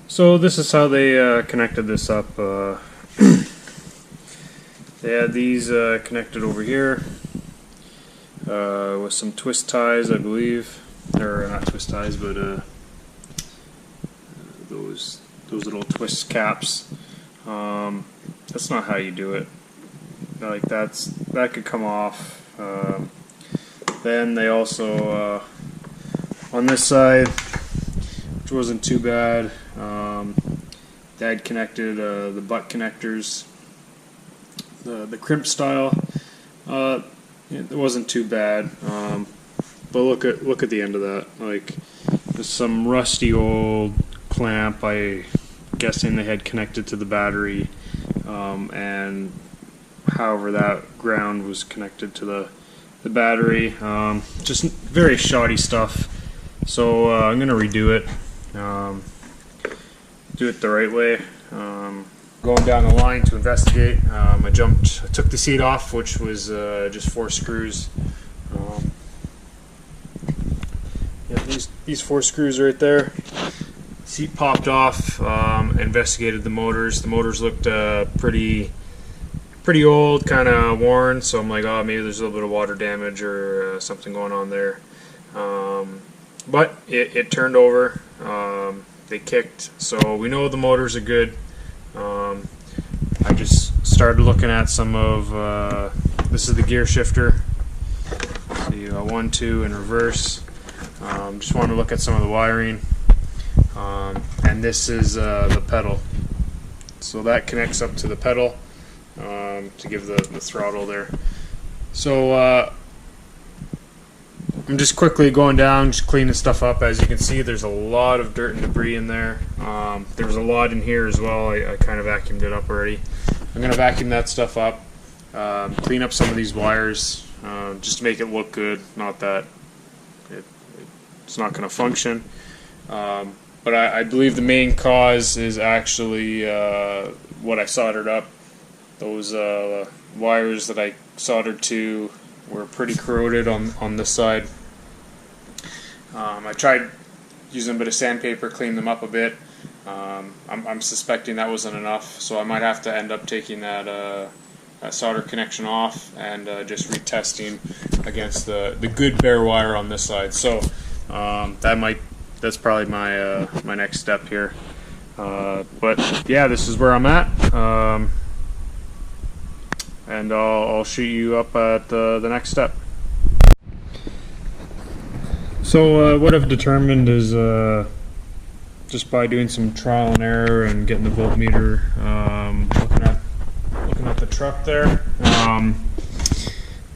So this is how they connected this up. They had these connected over here with some twist ties, I believe. Or not twist ties, but those little twist caps. That's not how you do it. Like that could come off. Then they also on this side, which wasn't too bad, they had connected the butt connectors, the crimp style. It wasn't too bad, but look at the end of that. Like, there's some rusty old clamp. I guessing they had connected to the battery, and however that ground was connected to the battery. Just very shoddy stuff. So I'm gonna redo it. Do it the right way. Going down the line to investigate. I took the seat off, which was just 4 screws. Yeah, these 4 screws right there. Seat popped off. Investigated the motors. The motors looked pretty old, kind of worn. So I'm like, oh, maybe there's a little bit of water damage or something going on there. But it turned over. They kicked, so we know the motors are good. I just started looking at some of this is the gear shifter. So you got 1, 2 in reverse. Just wanted to look at some of the wiring, and this is the pedal. So that connects up to the pedal to give the throttle there. So I'm just quickly going down, just cleaning stuff up. As you can see, there's a lot of dirt and debris in there. There's a lot in here as well. I kind of vacuumed it up already. I'm going to vacuum that stuff up, clean up some of these wires, just to make it look good. Not that it's not going to function. But I believe the main cause is actually what I soldered up. Those wires that I soldered to were pretty corroded on this side. I tried using a bit of sandpaper, clean them up a bit. I'm suspecting that wasn't enough, so I might have to end up taking that solder connection off and just retesting against the good bare wire on this side. So that's probably my next step here. But yeah, this is where I'm at. And I'll shoot you up at the next step. So what I've determined is just by doing some trial and error and getting the voltmeter, looking at the truck there,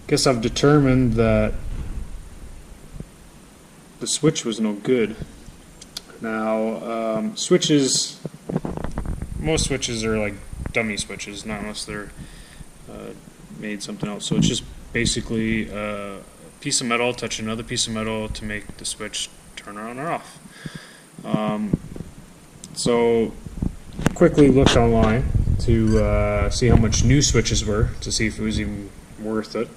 guess I've determined that the switch was no good. Now most switches are like dummy switches, not unless they're made something else. So it's just basically a piece of metal touch another piece of metal to make the switch turn on or off. So quickly looked online to see how much new switches were, to see if it was even worth it.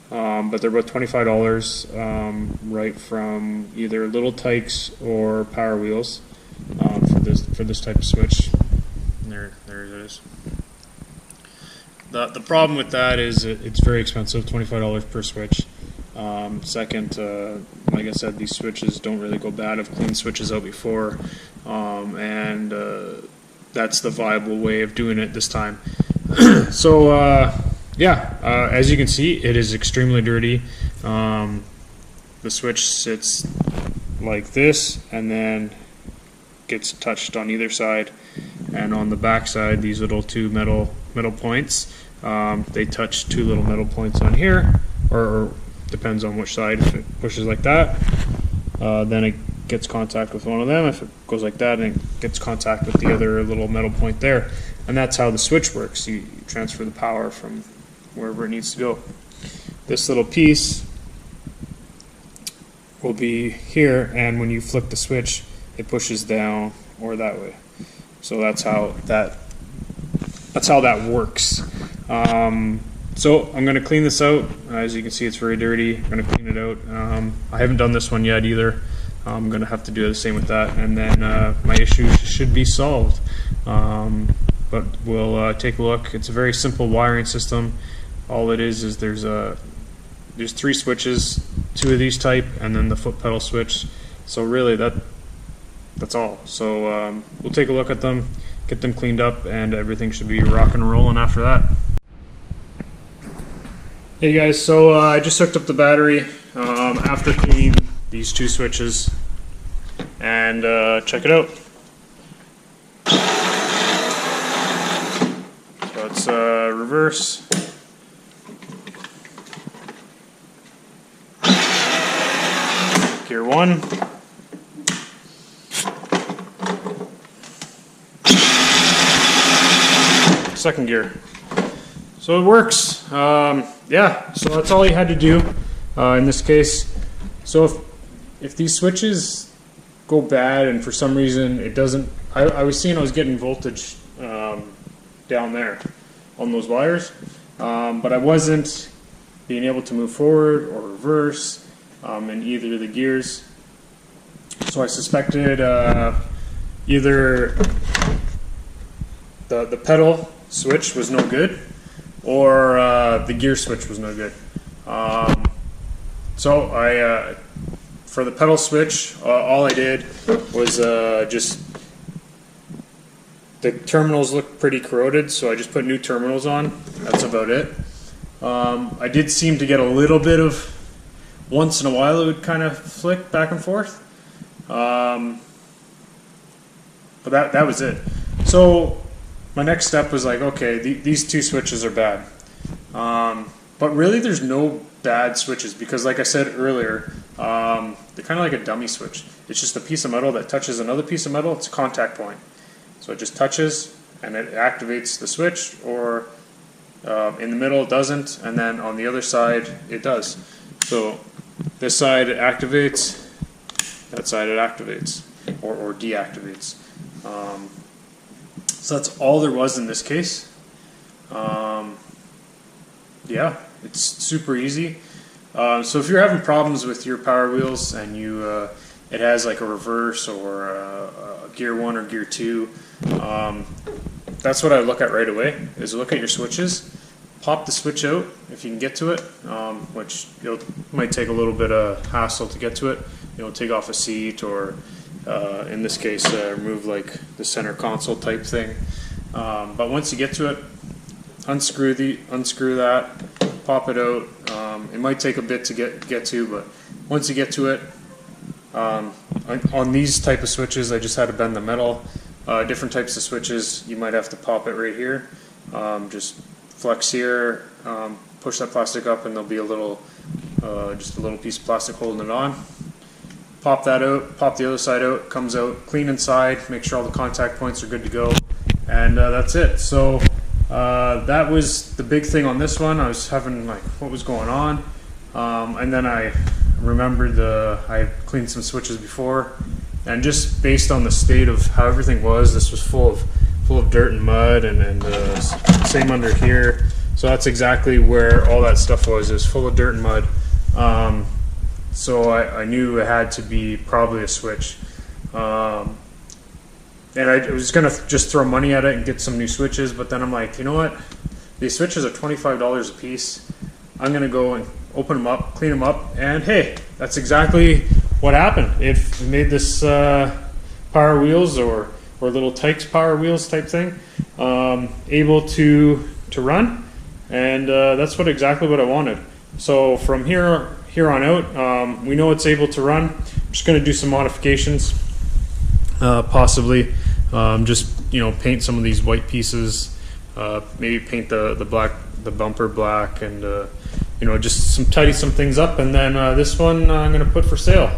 But they're about $25 right from either Little Tykes or Power Wheels for this type of switch. There it is. The problem with that is it's very expensive, $25 per switch. Second, like I said, these switches don't really go bad. I've cleaned switches out before, and that's the viable way of doing it this time. So yeah, as you can see, it is extremely dirty. The switch sits like this and then gets touched on either side, and on the back side, these little 2 metal points, they touch 2 little metal points on here, or depends on which side. If it pushes like that, then it gets contact with one of them. If it goes like that, then it gets contact with the other little metal point there. And that's how the switch works. You transfer the power from wherever it needs to go. This little piece will be here, and when you flip the switch, it pushes down or that way. So that's how that works. So I'm going to clean this out. As you can see, it's very dirty. I'm going to clean it out. I haven't done this one yet either. I'm going to have to do the same with that, and then my issue should be solved. But we'll take a look. It's a very simple wiring system. All it is there's 3 switches, 2 of these type, and then the foot pedal switch. So really that's all. So we'll take a look at them, get them cleaned up, and everything should be rock and rolling after that. Hey guys, so I just hooked up the battery after cleaning these 2 switches, and check it out. So it's reverse. Gear 1. Second gear. So it works. Yeah, so that's all you had to do in this case. So if these switches go bad and for some reason it doesn't, I was seeing I was getting voltage down there on those wires, but I wasn't being able to move forward or reverse in either of the gears. So I suspected either the pedal switch was no good, or the gear switch was no good. So I, for the pedal switch, all I did was just, the terminals looked pretty corroded, so I just put new terminals on. That's about it. I did seem to get a little bit of, once in a while it would kind of flick back and forth. But that was it. So my next step was like, okay, these 2 switches are bad. But really there's no bad switches, because like I said earlier, they're kind of like a dummy switch. It's just a piece of metal that touches another piece of metal. It's a contact point. So it just touches and it activates the switch, or in the middle it doesn't, and then on the other side it does. So this side it activates, that side it activates or deactivates. So that's all there was in this case. Yeah, it's super easy. So if you're having problems with your Power Wheels and you it has like a reverse or a gear 1 or gear 2, that's what I look at right away, is look at your switches, pop the switch out if you can get to it, which might take a little bit of hassle to get to it. Take off a seat, or in this case remove like the center console type thing. But once you get to it, unscrew that, pop it out. It might take a bit to get to, but once you get to it, on these type of switches I just had to bend the metal. Different types of switches you might have to pop it right here. Just flex here, push that plastic up, and there'll be a little just a little piece of plastic holding it on. Pop that out, pop the other side out, comes out clean inside, make sure all the contact points are good to go, and that's it. So that was the big thing on this one. I was having like, what was going on? And then I remembered I cleaned some switches before, and just based on the state of how everything was, this was full of dirt and mud, and same under here. So that's exactly where all that stuff was. It was full of dirt and mud. So I knew it had to be probably a switch. And I was going to just throw money at it and get some new switches, but then I'm like, you know what? These switches are $25 a piece. I'm going to go and open them up, clean them up, and hey, that's exactly what happened. It made this Power Wheels or little Tykes Power Wheels type thing able to run, and that's exactly what I wanted. So from here on out, we know it's able to run. I'm just going to do some modifications, possibly just paint some of these white pieces, maybe paint the bumper black, and just tidy some things up, and then this one I'm going to put for sale.